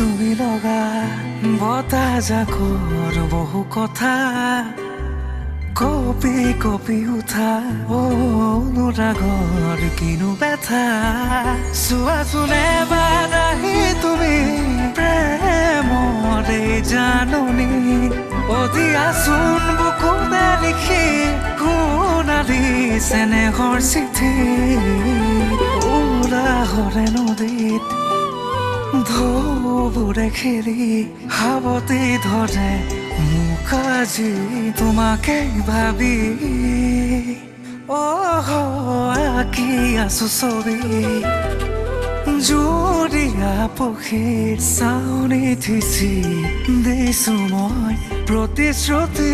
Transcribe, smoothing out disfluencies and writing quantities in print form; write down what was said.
তুমি লগা বতাহ জাকৰ বহু কথা কপি কপি উঠা অনুৰাগৰ কিনো ব্যথা চোৱাচোন এবাৰ আহি তুমি প্ৰেমৰে জাননী অদিয়াচোন বুকুতে লিখি সোণালী চেনেহৰ চিঠি উৰাহৰে নদীত ঢৌবোৰে খেলি সাৱটি ধৰে মোক আজি তোমাকে ভাবি আঁকি আছো ছবি জুৰীয়া পক্ষীৰ চাউনি থিচি দিছো মই প্ৰতিশ্ৰুতি